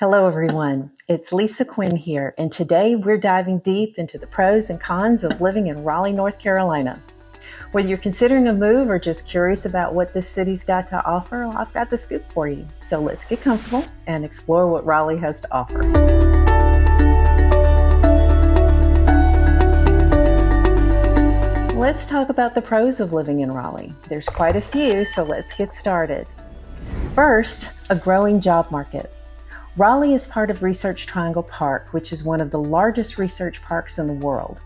Hello everyone, it's Lisa Quinn here, and today we're diving deep into the pros and cons of living in Raleigh, North Carolina. Whether you're considering a move or just curious about what this city's got to offer, I've got the scoop for you. So let's get comfortable and explore what Raleigh has to offer. Let's talk about the pros of living in Raleigh. There's quite a few, so let's get started. First, a growing job market. Raleigh is part of Research Triangle Park, which is one of the largest research parks in the world.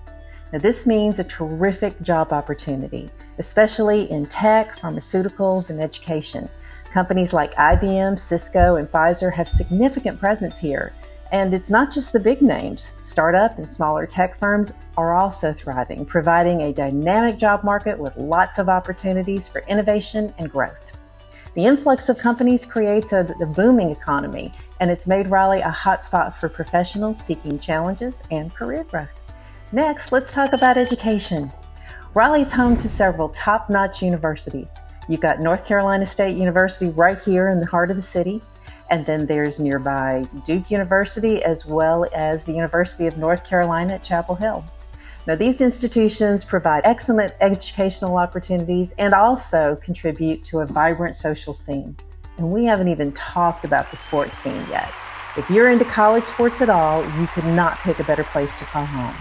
Now, this means a terrific job opportunity, especially in tech, pharmaceuticals, and education. Companies like IBM, Cisco, and Pfizer have significant presence here. And it's not just the big names. Startup and smaller tech firms are also thriving, providing a dynamic job market with lots of opportunities for innovation and growth. The influx of companies creates a booming economy, and it's made Raleigh a hotspot for professionals seeking challenges and career growth. Next, let's talk about education. Raleigh's home to several top-notch universities. You've got North Carolina State University right here in the heart of the city, and then there's nearby Duke University as well as the University of North Carolina at Chapel Hill. Now, these institutions provide excellent educational opportunities and also contribute to a vibrant social scene. And we haven't even talked about the sports scene yet. If you're into college sports at all, you could not pick a better place to call home.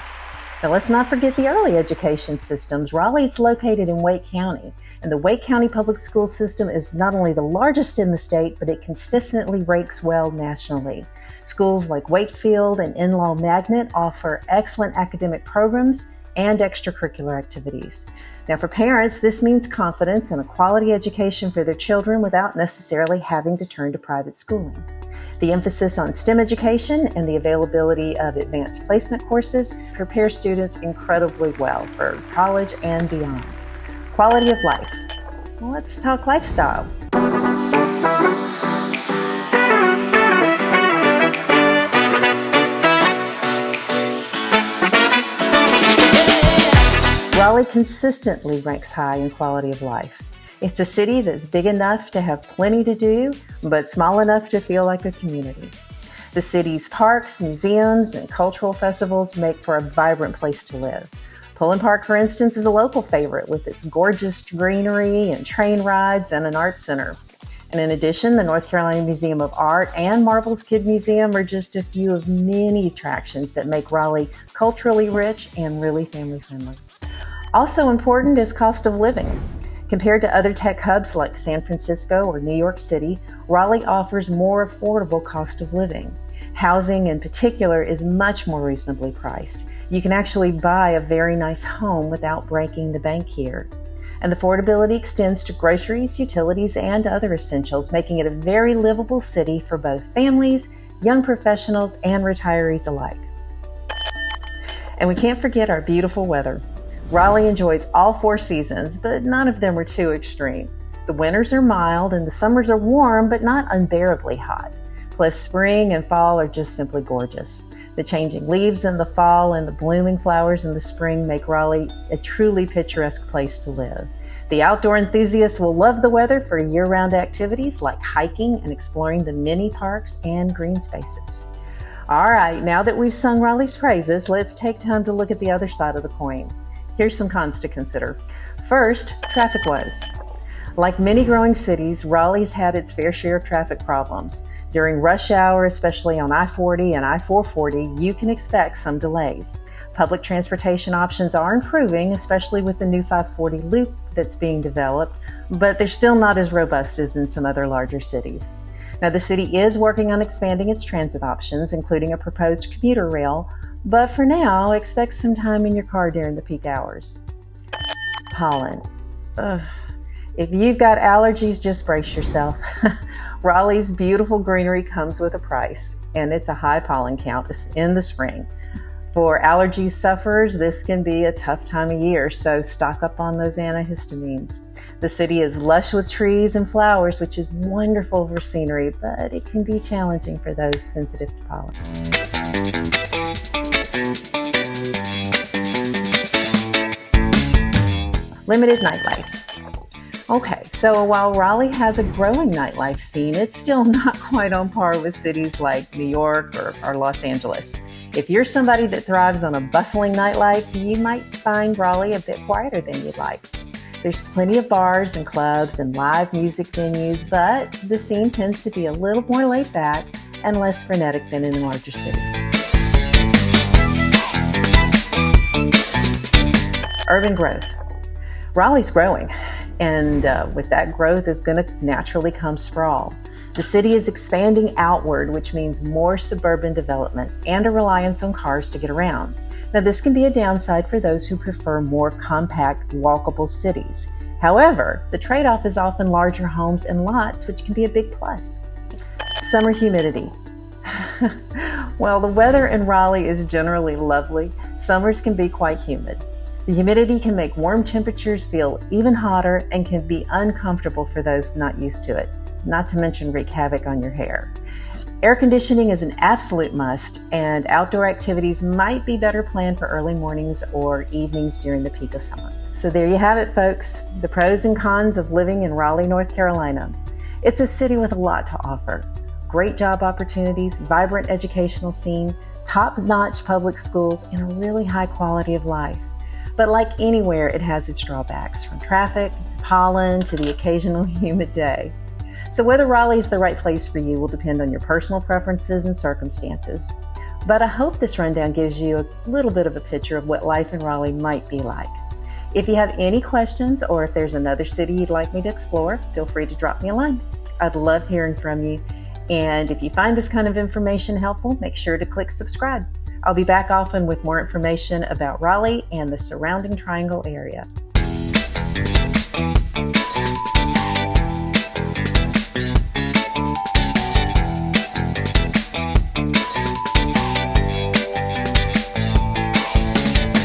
Now, let's not forget the early education systems. Raleigh is located in Wake County, and the Wake County public school system is not only the largest in the state, but it consistently ranks well nationally. Schools like Wakefield and In-Law Magnet offer excellent academic programs and extracurricular activities. Now, for parents, this means confidence and a quality education for their children without necessarily having to turn to private schooling. The emphasis on STEM education and the availability of advanced placement courses prepare students incredibly well for college and beyond. Quality of life. Let's talk lifestyle. Raleigh consistently ranks high in quality of life. It's a city that's big enough to have plenty to do, but small enough to feel like a community. The city's parks, museums, and cultural festivals make for a vibrant place to live. Pollen Park, for instance, is a local favorite with its gorgeous greenery and train rides and an art center. And in addition, the North Carolina Museum of Art and Marvel's Kid Museum are just a few of many attractions that make Raleigh culturally rich and really family-friendly. Also important is cost of living. Compared to other tech hubs like San Francisco or New York City, Raleigh offers more affordable cost of living. Housing in particular is much more reasonably priced. You can actually buy a very nice home without breaking the bank here. And affordability extends to groceries, utilities, and other essentials, making it a very livable city for both families, young professionals, and retirees alike. And we can't forget our beautiful weather. Raleigh enjoys all 4 seasons, but none of them are too extreme. The winters are mild and the summers are warm, but not unbearably hot. Plus, spring and fall are just simply gorgeous. The changing leaves in the fall and the blooming flowers in the spring make Raleigh a truly picturesque place to live. The outdoor enthusiasts will love the weather for year-round activities like hiking and exploring the many parks and green spaces. All right, now that we've sung Raleigh's praises, let's take time to look at the other side of the coin. Here's some cons to consider. First, traffic woes. Like many growing cities, Raleigh's had its fair share of traffic problems. During rush hour, especially on I-40 and I-440, you can expect some delays. Public transportation options are improving, especially with the new 540 loop that's being developed, but they're still not as robust as in some other larger cities. Now, the city is working on expanding its transit options, including a proposed commuter rail, but for now, expect some time in your car during the peak hours. Pollen. Ugh. If you've got allergies, just brace yourself. Raleigh's beautiful greenery comes with a price, and it's a high pollen count in the spring. For allergy sufferers, this can be a tough time of year, so stock up on those antihistamines. The city is lush with trees and flowers, which is wonderful for scenery, but it can be challenging for those sensitive to pollen. Limited nightlife. Okay, so while Raleigh has a growing nightlife scene, it's still not quite on par with cities like New York or Los Angeles. If you're somebody that thrives on a bustling nightlife, you might find Raleigh a bit quieter than you'd like. There's plenty of bars and clubs and live music venues, but the scene tends to be a little more laid back and less frenetic than in larger cities. Urban growth. Raleigh's growing, and with that growth is going to naturally come sprawl. The city is expanding outward, which means more suburban developments and a reliance on cars to get around. Now, this can be a downside for those who prefer more compact, walkable cities. However, the trade-off is often larger homes and lots, which can be a big plus. Summer humidity. Well, the weather in Raleigh is generally lovely. Summers can be quite humid. The humidity can make warm temperatures feel even hotter and can be uncomfortable for those not used to it, not to mention wreak havoc on your hair. Air conditioning is an absolute must, and outdoor activities might be better planned for early mornings or evenings during the peak of summer. So there you have it, folks, the pros and cons of living in Raleigh, North Carolina. It's a city with a lot to offer. Great job opportunities, vibrant educational scene, top-notch public schools, and a really high quality of life. But like anywhere, it has its drawbacks, from traffic to pollen to the occasional humid day. So whether Raleigh is the right place for you will depend on your personal preferences and circumstances. But I hope this rundown gives you a little bit of a picture of what life in Raleigh might be like. If you have any questions or if there's another city you'd like me to explore, feel free to drop me a line. I'd love hearing from you. And if you find this kind of information helpful, make sure to click subscribe. I'll be back often with more information about Raleigh and the surrounding Triangle area.